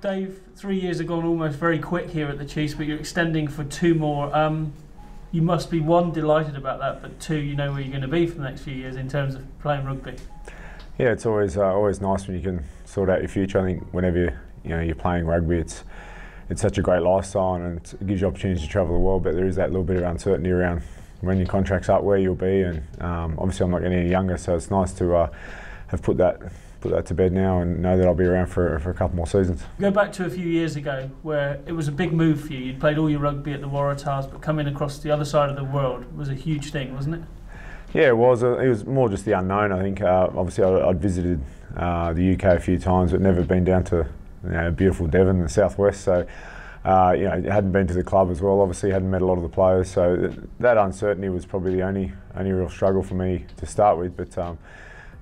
Dave, 3 years have gone almost very quick here at the Chiefs, but you're extending for 2 more. You must be, one, delighted about that, but 2, you know where you're going to be for the next few years in terms of playing rugby. Yeah, it's always nice when you can sort out your future. I think whenever you're playing rugby, it's such a great lifestyle, and it gives you opportunities to travel the world. But there is that little bit of uncertainty around when your contract's up, where you'll be, and obviously I'm not getting any younger, so it's nice to have put that to bed now and know that I'll be around for a couple more seasons. Go back to a few years ago where it was a big move for you. You'd played all your rugby at the Waratahs, but coming across the other side of the world was a huge thing, wasn't it? Yeah, it was. It was more just the unknown, I think. Obviously I'd visited the UK a few times, but never been down to beautiful Devon in the southwest. So hadn't been to the club as well. Obviously hadn't met a lot of the players. So that uncertainty was probably the only real struggle for me to start with. But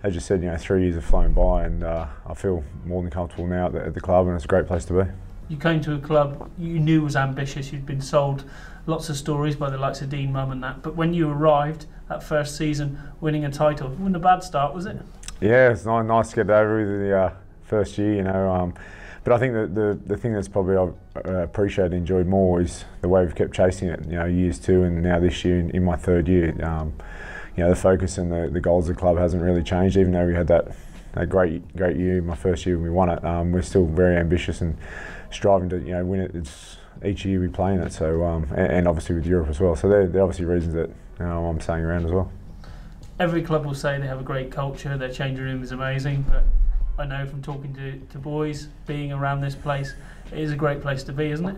as you said, 3 years have flown by, and I feel more than comfortable now at the club, and it's a great place to be. You came to a club you knew was ambitious. You'd been sold lots of stories by the likes of Dean Mum and that. But when you arrived that first season, winning a title, it wasn't a bad start, was it? Yeah, it's nice to get over the first year, But I think that the thing that's probably I've appreciated and enjoyed more is the way we've kept chasing it. Years 2 and now this year in my 3rd year. The focus and the goals of the club hasn't really changed, even though we had that great year, my first year when we won it. We're still very ambitious and striving to win it. It's each year we play in it. So and obviously with Europe as well. So they're obviously reasons that I'm staying around as well. Every club will say they have a great culture. Their changing room is amazing, but I know from talking to boys, being around this place, it is a great place to be, isn't it?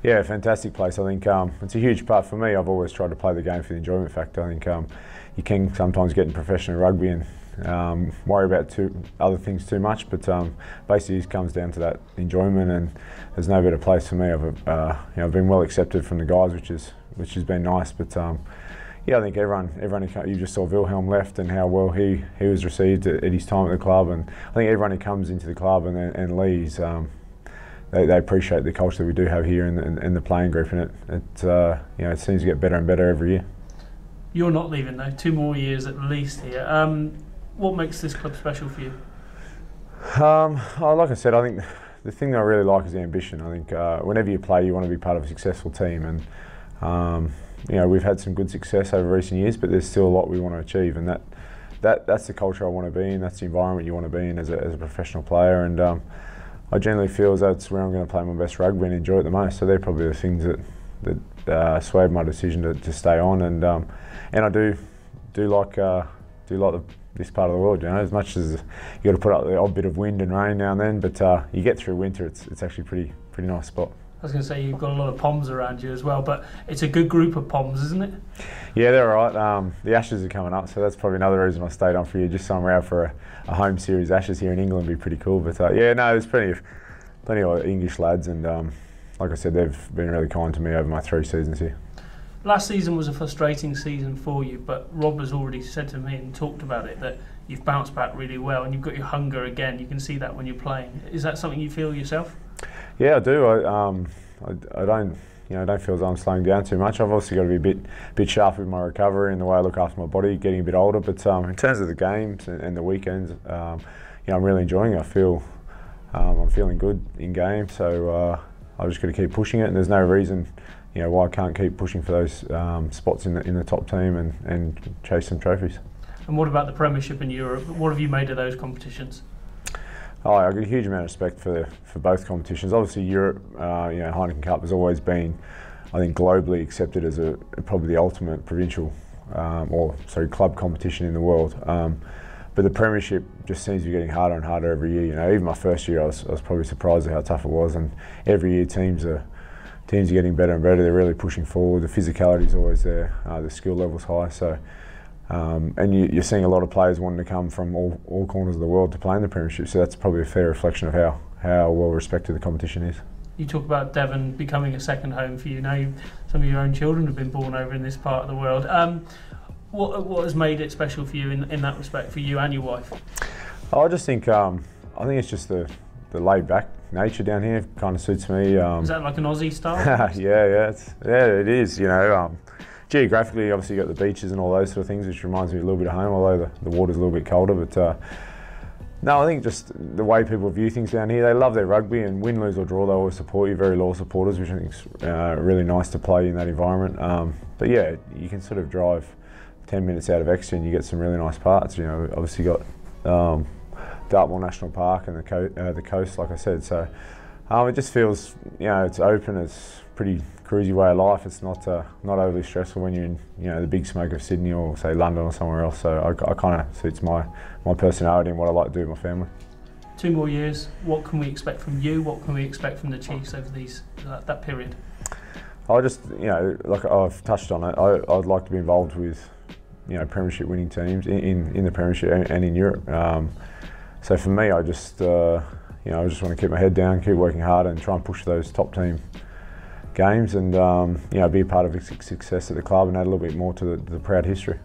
Yeah, fantastic place. I think it's a huge part for me. I've always tried to play the game for the enjoyment factor. I think you can sometimes get in professional rugby and worry about other things too much, but basically it comes down to that enjoyment, and there's no better place for me. I've been well accepted from the guys, which has been nice, but yeah, I think everyone. You just saw Wilhelm left and how well he was received at his time at the club, and I think everyone who comes into the club and leaves, they appreciate the culture that we do have here in the playing group, and it seems to get better and better every year. You're not leaving though. 2 more years at least here. What makes this club special for you? Like I said, I think the thing that I really like is the ambition. I think whenever you play, you want to be part of a successful team, and we've had some good success over recent years, but there's still a lot we want to achieve, and that's the culture I want to be in. That's the environment you want to be in as a professional player, and I generally feel as though it's where I'm going to play my best rugby and enjoy it the most. So they're probably the things that swayed my decision to stay on, and I do like this part of the world. As much as you got to put up the odd bit of wind and rain now and then, but you get through winter, it's actually pretty nice spot. I was going to say you've got a lot of Poms around you as well, but it's a good group of Poms, isn't it? Yeah, they're all right. The Ashes are coming up, so that's probably another reason I stayed on for you, just so I'm around for a home series. Ashes here in England would be pretty cool, but yeah, no, there's plenty of English lads, and like I said, they've been really kind to me over my 3 seasons here. Last season was a frustrating season for you, but Rob has already said to me and talked about it that you've bounced back really well and you've got your hunger again. You can see that when you're playing. Is that something you feel yourself? Yeah, I do. I don't feel as though I'm slowing down too much. I've obviously got to be a bit sharp with my recovery and the way I look after my body, getting a bit older. But in terms of the games and the weekends, I'm really enjoying it. I feel I'm feeling good in game, so I've just got to keep pushing it. And there's no reason, why I can't keep pushing for those spots in the top team and chase some trophies. And what about the Premiership in Europe? What have you made of those competitions? I've got a huge amount of respect for both competitions. Obviously, Europe, Heineken Cup has always been, I think, globally accepted as probably the ultimate provincial club competition in the world. But the Premiership just seems to be getting harder and harder every year. Even my first year, I was probably surprised at how tough it was. And every year, teams are getting better and better. They're really pushing forward. The physicality is always there. The skill level's high. So. And you're seeing a lot of players wanting to come from all corners of the world to play in the Premiership, so that's probably a fair reflection of how well respected the competition is. You talk about Devon becoming a second home for you. Now some of your own children have been born over in this part of the world. What has made it special for you in that respect, for you and your wife? I just think it's just the laid back nature down here kind of suits me. Is that like an Aussie style? yeah, it is. Geographically, obviously, you've got the beaches and all those sort of things, which reminds me a little bit of home, although the water's a little bit colder. But No, I think just the way people view things down here. They love their rugby, and win, lose or draw, they always support you. Very loyal supporters, which I think is really nice to play in that environment. But yeah, you can sort of drive 10 minutes out of Exeter and you get some really nice parts. You know, obviously got Dartmoor National Park and the coast, like I said. So it just feels, you know, it's open. It's pretty cruisy way of life. It's not overly stressful when you're in, you know, the big smoke of Sydney or say London or somewhere else. So I kind of suits my personality and what I like to do with my family. 2 more years. What can we expect from you? What can we expect from the Chiefs over that period? I just, you know, like I've touched on it, I'd like to be involved with, you know, Premiership winning teams in the Premiership and in Europe. So for me, I just, you know, I just want to keep my head down, keep working hard, and try and push those top team games, and you know, be a part of success at the club and add a little bit more to the proud history.